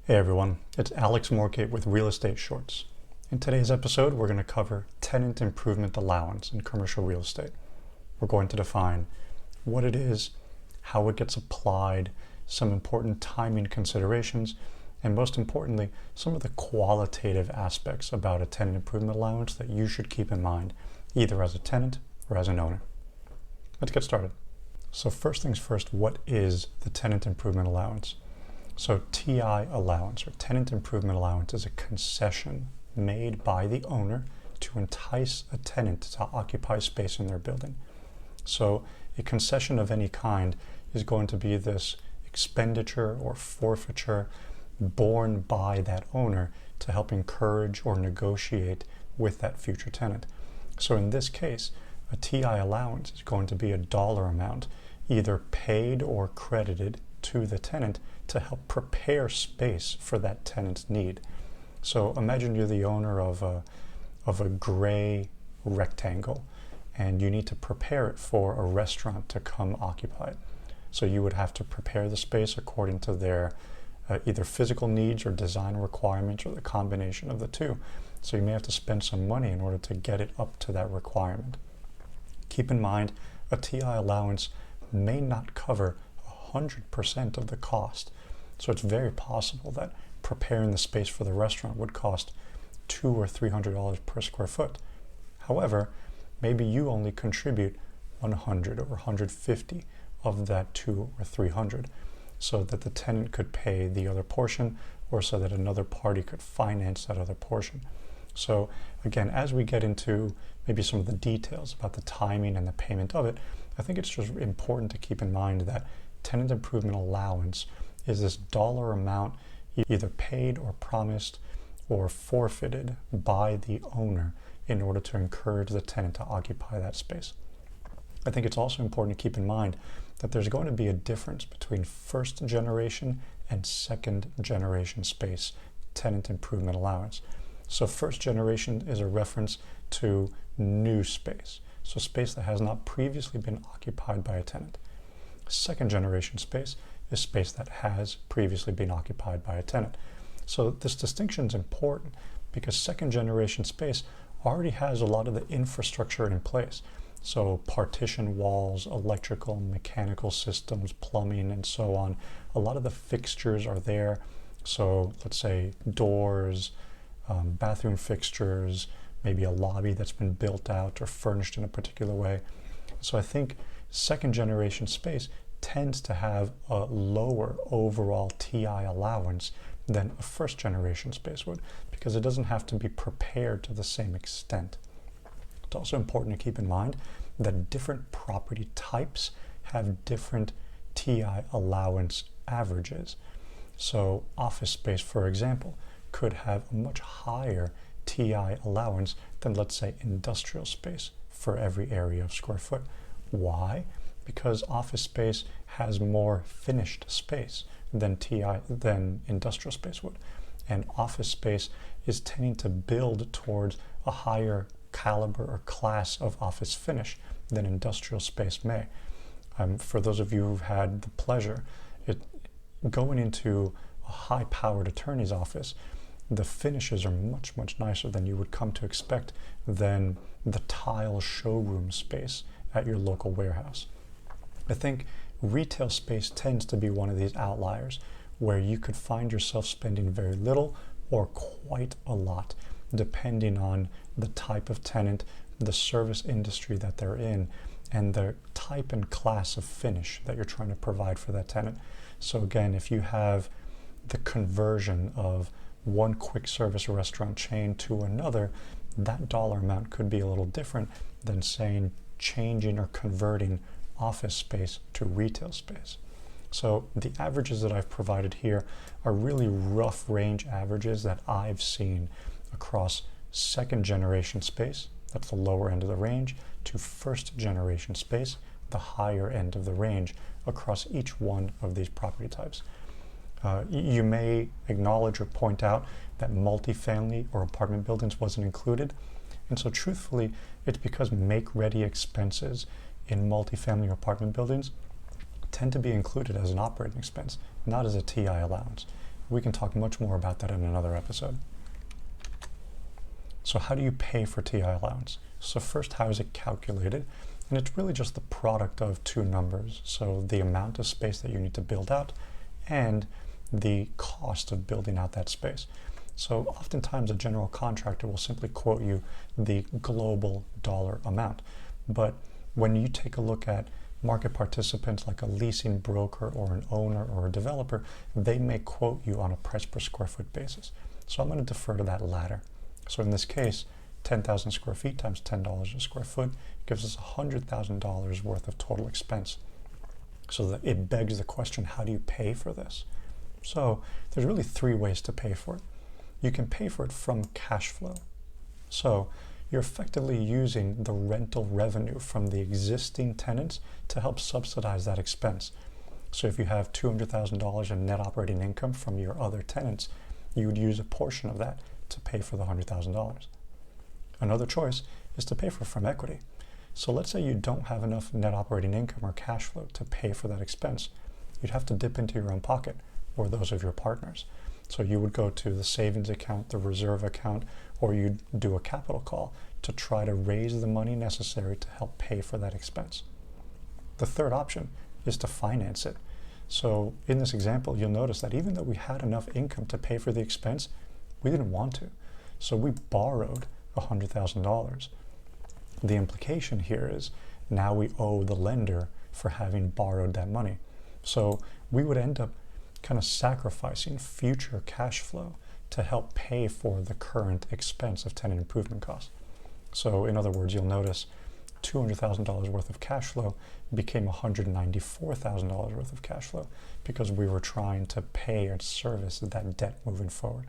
Hey everyone, it's Alex Morgate with Real Estate Shorts. In today's episode, we're going to cover Tenant Improvement Allowance in commercial real estate. We're going to define what it is, how it gets applied, some important timing considerations, and most importantly, some of the qualitative aspects about a tenant improvement allowance that you should keep in mind, either as a tenant or as an owner. Let's get started. So first things first, what is the Tenant Improvement Allowance? So TI Allowance, or Tenant Improvement Allowance, is a concession made by the owner to entice a tenant to occupy space in their building. So a concession of any kind is going to be this expenditure or forfeiture borne by that owner to help encourage or negotiate with that future tenant. So in this case, a TI allowance is going to be a dollar amount either paid or credited to the tenant to help prepare space for that tenant's need. So imagine you're the owner of a gray rectangle and you need to prepare it for a restaurant to come occupy it. So you would have to prepare the space according to their either physical needs or design requirements, or the combination of the two. So you may have to spend some money in order to get it up to that requirement. Keep in mind, a TI allowance may not cover 100% of the cost. So it's very possible that preparing the space for the restaurant would cost $200 or $300 per square foot. However, maybe you only contribute 100 or 150 of that 200 or 300, so that the tenant could pay the other portion, or so that another party could finance that other portion. So again, as we get into maybe some of the details about the timing and the payment of it, I think it's just important to keep in mind that Tenant Improvement Allowance is this dollar amount either paid or promised or forfeited by the owner in order to encourage the tenant to occupy that space. I think it's also important to keep in mind that there's going to be a difference between first generation and second generation space tenant improvement allowance. So first generation is a reference to new space, so space that has not previously been occupied by a tenant. Second generation space is space that has previously been occupied by a tenant. So this distinction is important because second generation space already has a lot of the infrastructure in place. So partition walls, electrical, mechanical systems, plumbing, and so on. A lot of the fixtures are there. So let's say doors, bathroom fixtures, maybe a lobby that's been built out or furnished in a particular way. So I think second generation space tends to have a lower overall TI allowance than a first generation space would, because it doesn't have to be prepared to the same extent. It's also important to keep in mind that different property types have different TI allowance averages. So office space, for example, could have a much higher TI allowance than, let's say, industrial space for every area of square foot. Why? Because office space has more finished space than industrial space would. And office space is tending to build towards a higher caliber or class of office finish than industrial space may. For those of you who've had the pleasure going into a high-powered attorney's office, the finishes are much, much nicer than you would come to expect than the tile showroom space at your local warehouse. I think retail space tends to be one of these outliers where you could find yourself spending very little or quite a lot, depending on the type of tenant, the service industry that they're in, and the type and class of finish that you're trying to provide for that tenant. So again, if you have the conversion of one quick service restaurant chain to another, that dollar amount could be a little different than saying changing or converting office space to retail space. So the averages that I've provided here are really rough range averages that I've seen across second generation space, that's the lower end of the range, to first generation space, the higher end of the range, across each one of these property types. You may acknowledge or point out that multifamily or apartment buildings wasn't included. And so truthfully, it's because make-ready expenses in multifamily or apartment buildings tend to be included as an operating expense, not as a TI allowance. We can talk much more about that in another episode. So how do you pay for TI allowance? So first, how is it calculated? And it's really just the product of two numbers. So the amount of space that you need to build out and the cost of building out that space. So oftentimes a general contractor will simply quote you the global dollar amount. But when you take a look at market participants like a leasing broker or an owner or a developer, they may quote you on a price per square foot basis. So I'm going to defer to that latter. So in this case, 10,000 square feet times $10 a square foot gives us $100,000 worth of total expense. So that it begs the question, how do you pay for this? So there's really three ways to pay for it. You can pay for it from cash flow. So you're effectively using the rental revenue from the existing tenants to help subsidize that expense. So if you have $200,000 in net operating income from your other tenants, you would use a portion of that to pay for the $100,000. Another choice is to pay for it from equity. So let's say you don't have enough net operating income or cash flow to pay for that expense. You'd have to dip into your own pocket or those of your partners. So you would go to the savings account, the reserve account, or you'd do a capital call to try to raise the money necessary to help pay for that expense. The third option is to finance it. So in this example, you'll notice that even though we had enough income to pay for the expense, we didn't want to. So we borrowed $100,000. The implication here is now we owe the lender for having borrowed that money. So we would end up kind of sacrificing future cash flow to help pay for the current expense of tenant improvement costs. So in other words, you'll notice $200,000 worth of cash flow became $194,000 worth of cash flow because we were trying to pay and service that debt moving forward.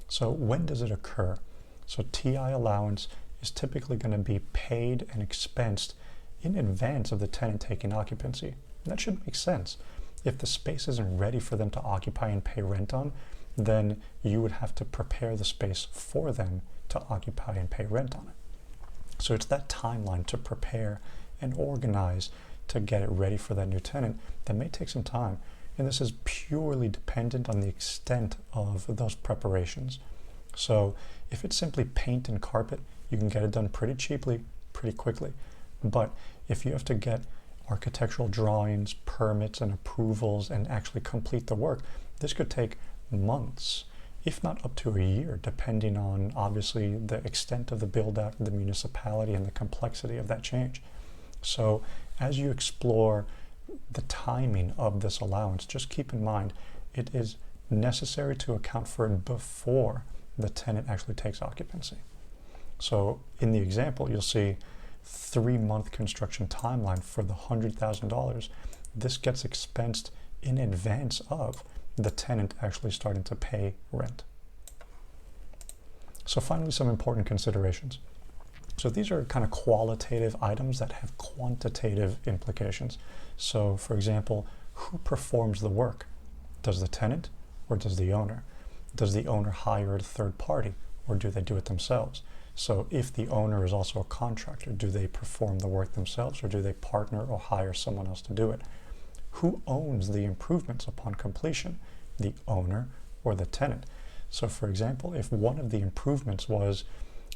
So when does it occur? So TI allowance is typically going to be paid and expensed in advance of the tenant taking occupancy. And that should make sense. If the space isn't ready for them to occupy and pay rent on, then you would have to prepare the space for them to occupy and pay rent on it. So it's that timeline to prepare and organize to get it ready for that new tenant that may take some time. And this is purely dependent on the extent of those preparations. So if it's simply paint and carpet, you can get it done pretty cheaply, pretty quickly. But if you have to get architectural drawings, permits, and approvals and actually complete the work, this could take months, if not up to a year, depending on obviously the extent of the build out, the municipality, and the complexity of that change. So as you explore the timing of this allowance, just keep in mind it is necessary to account for it before the tenant actually takes occupancy. So in the example, you'll see 3-month construction timeline for the $100,000. This gets expensed in advance of the tenant actually starting to pay rent. So finally, some important considerations. So these are kind of qualitative items that have quantitative implications. So for example, who performs the work? Does the tenant or does the owner? Does the owner hire a third party or do they do it themselves? So if the owner is also a contractor, do they perform the work themselves or do they partner or hire someone else to do it? Who owns the improvements upon completion, the owner or the tenant? So for example, if one of the improvements was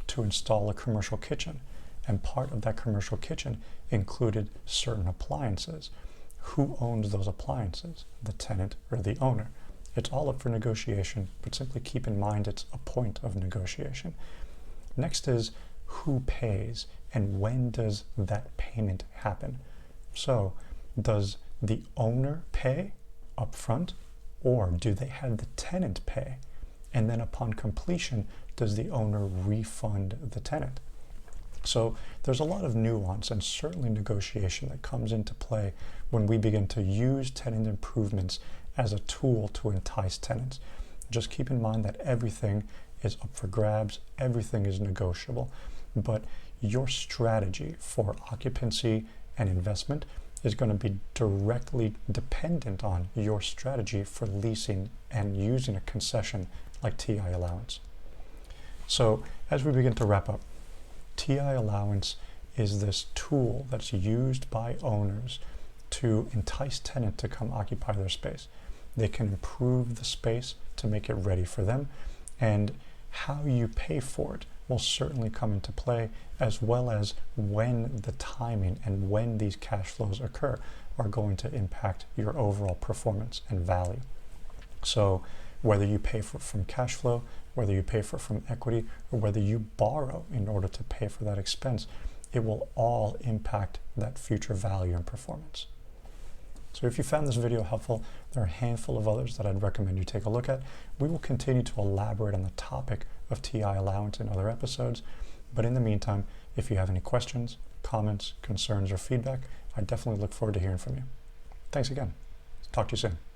to install a commercial kitchen and part of that commercial kitchen included certain appliances, who owns those appliances, the tenant or the owner? It's all up for negotiation, but simply keep in mind it's a point of negotiation. Next is who pays and when does that payment happen? So does the owner pay up front or do they have the tenant pay? And then upon completion, does the owner refund the tenant? So there's a lot of nuance and certainly negotiation that comes into play when we begin to use tenant improvements as a tool to entice tenants. Just keep in mind that everything is up for grabs, everything is negotiable, but your strategy for occupancy and investment is going to be directly dependent on your strategy for leasing and using a concession like TI allowance. So as we begin to wrap up, TI allowance is this tool that's used by owners to entice tenant to come occupy their space. they can improve the space to make it ready for them. And how you pay for it will certainly come into play, as well as when the timing and when these cash flows occur are going to impact your overall performance and value. So whether you pay for it from cash flow, whether you pay for it from equity, or whether you borrow in order to pay for that expense, it will all impact that future value and performance. So if you found this video helpful, there are a handful of others that I'd recommend you take a look at. We will continue to elaborate on the topic of TI allowance in other episodes, but in the meantime, if you have any questions, comments, concerns, or feedback, I definitely look forward to hearing from you. Thanks again. Talk to you soon.